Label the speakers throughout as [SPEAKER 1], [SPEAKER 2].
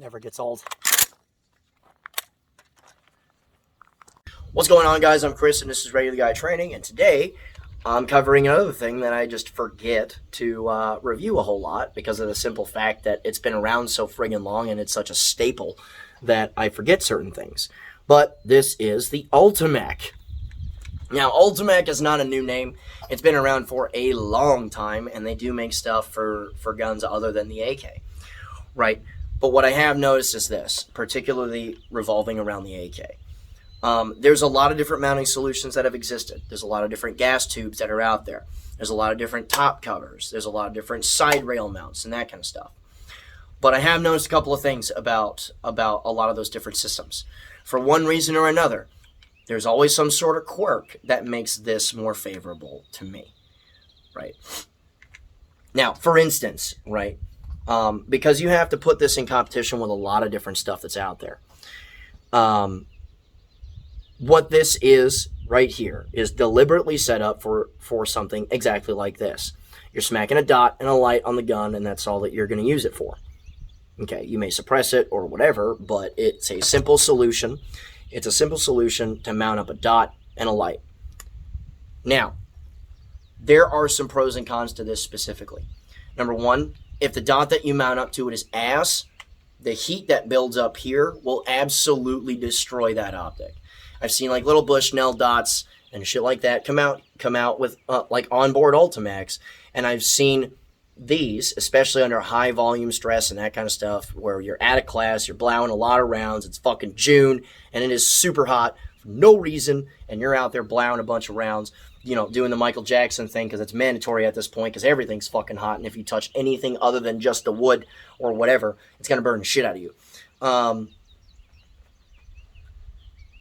[SPEAKER 1] Never gets old. What's going on, guys? I'm Chris, and this is Regular Guy Training, and today I'm covering another thing that I just forget to review a whole lot because of the simple fact that it's been around so friggin' long and it's such a staple that I forget certain things. But this is the Ultimak. Now, Ultimak is not a new name. It's been around for a long time, and they do make stuff for guns other than the AK, right? But what I have noticed is this, particularly revolving around the AK. There's a lot of different mounting solutions that have existed. There's a lot of different gas tubes that are out there. There's a lot of different top covers. There's a lot of different side rail mounts and that kind of stuff. But I have noticed a couple of things about a lot of those different systems. For one reason or another, there's always some sort of quirk that makes this more favorable to me, right? Now, for instance, right, because you have to put this in competition with a lot of different stuff that's out there. What this is right here is deliberately set up for something exactly like this. You're smacking a dot and a light on the gun, and that's all that you're going to use it for. Okay, you may suppress it or whatever, but it's a simple solution. It's a simple solution to mount up a dot and a light. Now, there are some pros and cons to this specifically. Number one, if the dot that you mount up to it is ass, the heat that builds up here will absolutely destroy that optic. I've seen like little Bushnell dots and shit like that come out with like onboard Ultimaks, and I've seen these, especially under high volume stress and that kind of stuff, where you're at a class, you're blowing a lot of rounds, it's fucking June, and it is super hot for no reason, and you're out there blowing a bunch of rounds, you know, doing the Michael Jackson thing, because it's mandatory at this point, because everything's fucking hot, and if you touch anything other than just the wood or whatever, it's going to burn the shit out of you.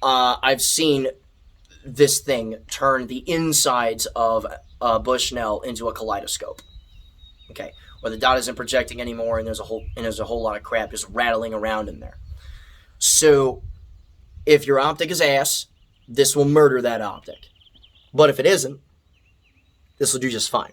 [SPEAKER 1] I've seen this thing turn the insides of a Bushnell into a kaleidoscope. Okay, where the dot isn't projecting anymore, and there's a whole lot of crap just rattling around in there. So, if your optic is ass, this will murder that optic. But if it isn't, this will do just fine.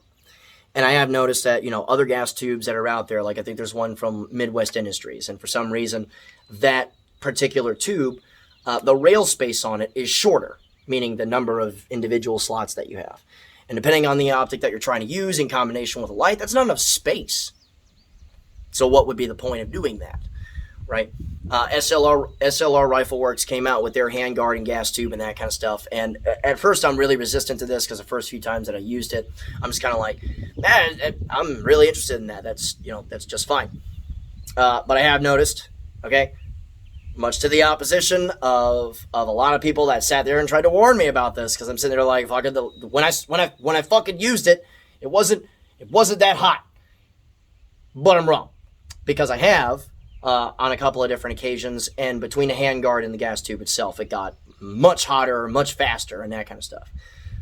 [SPEAKER 1] And I have noticed that, you know, other gas tubes that are out there, like I think there's one from Midwest Industries, and for some reason, that particular tube, the rail space on it is shorter, meaning the number of individual slots that you have. And depending on the optic that you're trying to use in combination with a light, that's not enough space. So what would be the point of doing that, right? SLR Rifle Works came out with their handguard and gas tube and that kind of stuff. And at first I'm really resistant to this because the first few times that I used it, I'm just kind of like, I'm really interested in that. That's just fine. But I have noticed, okay, much to the opposition of a lot of people that sat there and tried to warn me about this, because I'm sitting there like, fucking, when I fucking used it, it wasn't that hot. But I'm wrong, because I have on a couple of different occasions, and between the handguard and the gas tube itself, it got much hotter, much faster, and that kind of stuff.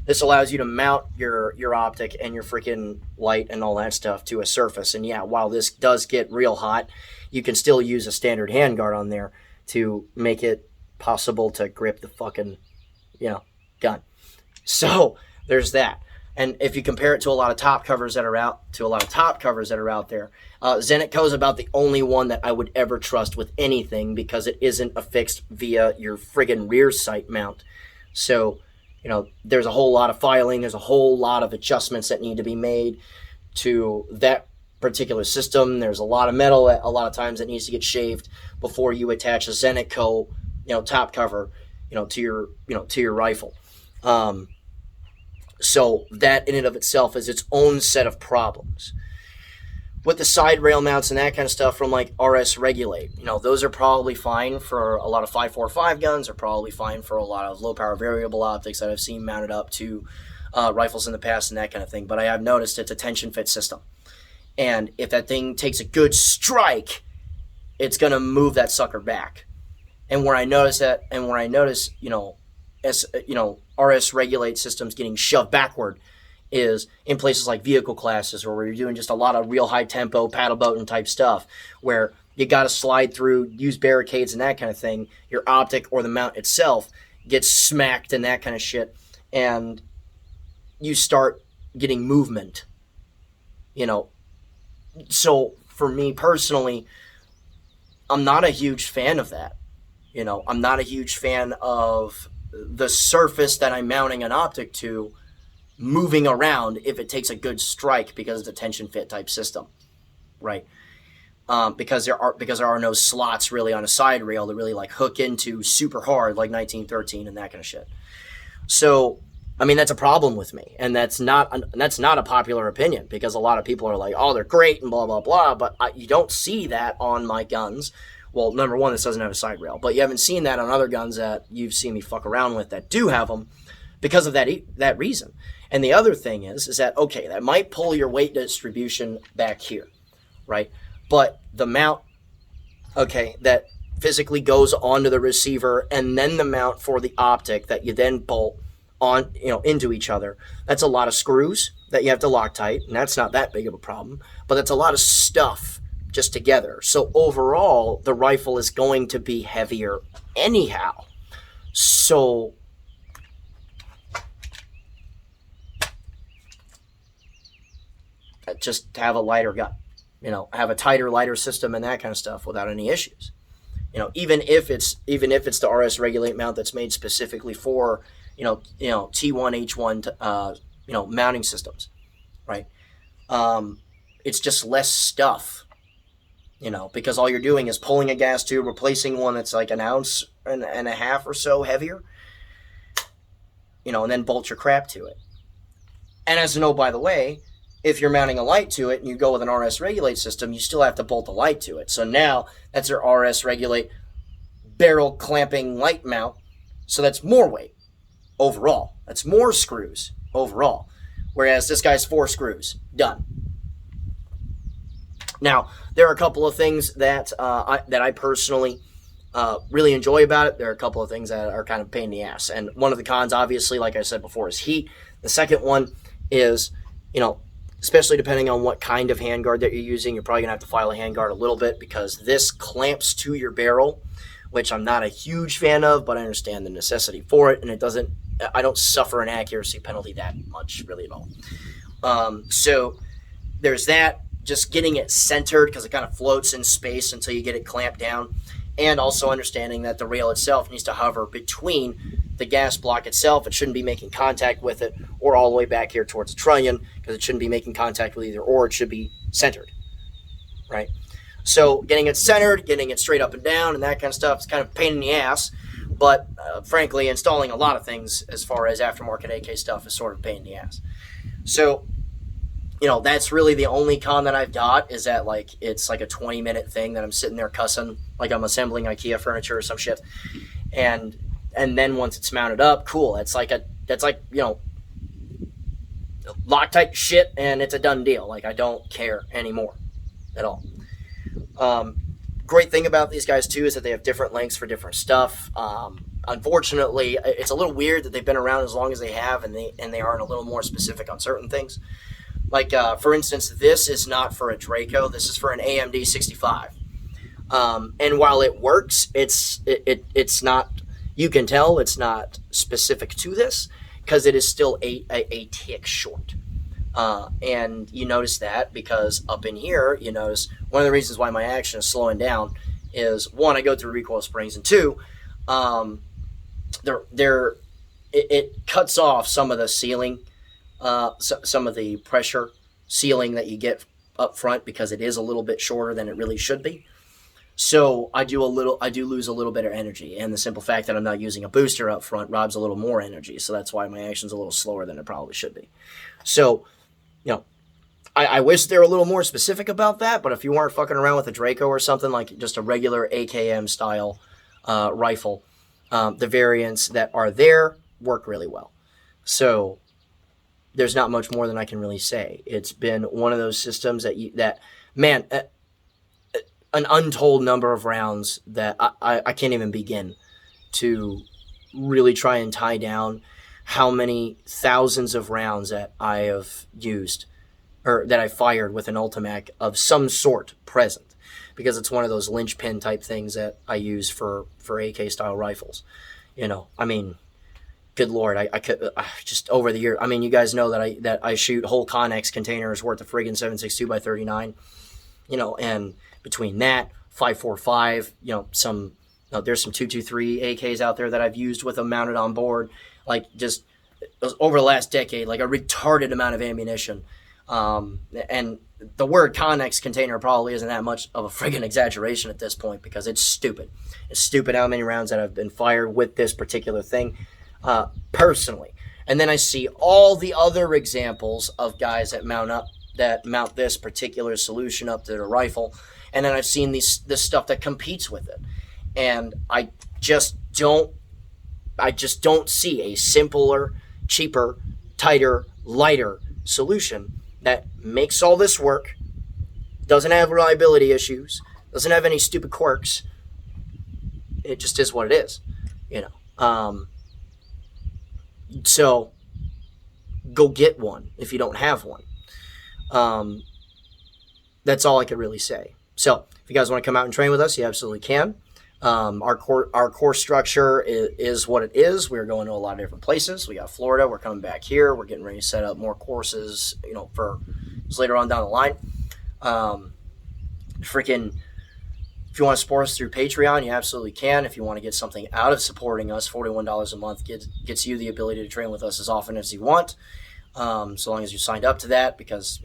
[SPEAKER 1] This allows you to mount your optic and your freaking light and all that stuff to a surface. And yeah, while this does get real hot, you can still use a standard handguard on there to make it possible to grip the fucking, gun. So there's that. And if you compare it to a lot of top covers that are out there, Zenitco is about the only one that I would ever trust with anything, because it isn't affixed via your friggin' rear sight mount. So, there's a whole lot of filing, there's a whole lot of adjustments that need to be made to that particular system. There's a lot of metal a lot of times that needs to get shaved before you attach a Zenitco, top cover, to your rifle. So that in and of itself is its own set of problems. With the side rail mounts and that kind of stuff from like RS Regulate, those are probably fine for a lot of 5.45 guns, or probably fine for a lot of low power variable optics that I've seen mounted up to rifles in the past and that kind of thing. But I have noticed it's a tension fit system. And if that thing takes a good strike, it's going to move that sucker back. And where I notice RS Regulate systems getting shoved backward is in places like vehicle classes, or where you're doing just a lot of real high tempo paddle boating type stuff, where you got to slide through, use barricades and that kind of thing. Your optic or the mount itself gets smacked and that kind of shit. And you start getting movement, So for me personally, I'm not a huge fan of that. You know, I'm not a huge fan of the surface that I'm mounting an optic to moving around if it takes a good strike because it's a tension fit type system, right? Because there are no slots really on a side rail to really like hook into super hard like 1913 and that kind of shit. So, I mean, that's a problem with me, and that's not a popular opinion because a lot of people are like, oh, they're great and blah blah blah, but you don't see that on my guns. Well, number one, this doesn't have a side rail, but you haven't seen that on other guns that you've seen me fuck around with that do have them because of that reason. And the other thing is that, okay, that might pull your weight distribution back here, right? But the mount, okay, that physically goes onto the receiver and then the mount for the optic that you then bolt on, into each other. That's a lot of screws that you have to Loctite, and that's not that big of a problem, but that's a lot of stuff just together. So overall, the rifle is going to be heavier anyhow. So just have a lighter gun, have a tighter, lighter system and that kind of stuff without any issues. Even if it's the RS Regulate mount that's made specifically for, T1, H1, mounting systems, right? It's just less stuff, because all you're doing is pulling a gas tube, replacing one that's like an ounce and a half or so heavier, and then bolt your crap to it. And as you know, by the way, if you're mounting a light to it and you go with an RS Regulate system, you still have to bolt the light to it. So now that's your RS Regulate barrel clamping light mount. So that's more weight overall. That's more screws overall. Whereas this guy's 4 screws. Done. Now, there are a couple of things that I personally really enjoy about it. There are a couple of things that are kind of pain in the ass. And one of the cons, obviously, like I said before, is heat. The second one is, especially depending on what kind of handguard that you're using, you're probably going to have to file a handguard a little bit because this clamps to your barrel, which I'm not a huge fan of, but I understand the necessity for it, and I don't suffer an accuracy penalty that much, really, at all. So there's that, just getting it centered because it kind of floats in space until you get it clamped down, and also understanding that the rail itself needs to hover between the gas block itself. It shouldn't be making contact with it or all the way back here towards the trunnion because it shouldn't be making contact with either or. It should be centered, right? So getting it centered, getting it straight up and down and that kind of stuff is kind of a pain in the ass. But frankly, installing a lot of things as far as aftermarket AK stuff is sort of a pain in the ass. So, that's really the only con that I've got is that it's like a 20-minute thing that I'm sitting there cussing like I'm assembling IKEA furniture or some shit. And then once it's mounted up, cool. That's like Loctite shit, and it's a done deal. Like, I don't care anymore at all. Great thing about these guys too is that they have different lengths for different stuff. Unfortunately, it's a little weird that they've been around as long as they have, and they aren't a little more specific on certain things. Like, for instance, this is not for a Draco. This is for an AMD 65. And while it works, it's not. You can tell it's not specific to this because it is still a tick short. And you notice that because up in here, you notice one of the reasons why my action is slowing down is, one, I go through recoil springs, and two, it cuts off some of the sealing, some of the pressure sealing that you get up front because it is a little bit shorter than it really should be. So I do lose a little bit of energy, and the simple fact that I'm not using a booster up front robs a little more energy. So that's why my action's a little slower than it probably should be. So, I wish they were a little more specific about that, but if you weren't fucking around with a Draco or something like just a regular AKM style rifle, the variants that are there work really well. So there's not much more than I can really say. It's been one of those systems that an untold number of rounds that I can't even begin to really try and tie down how many thousands of rounds that I have used or that I fired with an Ultimak of some sort present, because it's one of those linchpin type things that I use for AK style rifles. I mean, good Lord, I could just over the year. I mean, you guys know that I shoot whole Connex containers worth of friggin' 7.62 by 39, and between that, 5.45, there's some 223 AKs out there that I've used with them mounted on board. Like, just over the last decade, like a retarded amount of ammunition. And the word Connex container probably isn't that much of a friggin' exaggeration at this point, because it's stupid. It's stupid how many rounds that have been fired with this particular thing, personally. And then I see all the other examples of guys that mount this particular solution up to their rifle, and then I've seen this stuff that competes with it, and I just don't see a simpler, cheaper, tighter, lighter solution that makes all this work, doesn't have reliability issues, doesn't have any stupid quirks. It just is what it is, So go get one if you don't have one. That's all I could really say. So if you guys want to come out and train with us, you absolutely can. Our core structure is what it is. We're going to a lot of different places. We got Florida. We're coming back here. We're getting ready to set up more courses, for later on down the line. If you want to support us through Patreon, you absolutely can. If you want to get something out of supporting us, $41 a month gets you the ability to train with us as often as you want, so long as you signed up to that. Because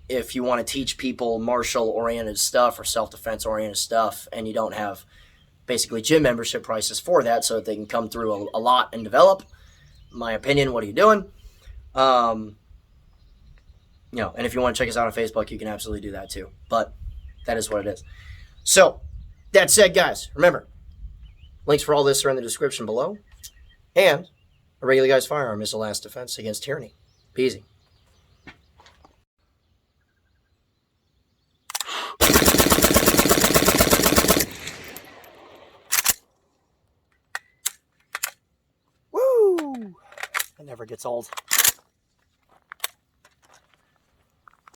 [SPEAKER 1] if you want to teach people martial-oriented stuff or self-defense-oriented stuff, and you don't have basically gym membership prices for that so that they can come through a lot and develop, in my opinion, what are you doing? And if you want to check us out on Facebook, you can absolutely do that too. But that is what it is. So, that said, guys, remember, links for all this are in the description below. And a regular guy's firearm is the last defense against tyranny. Be easy. Woo! It never gets old.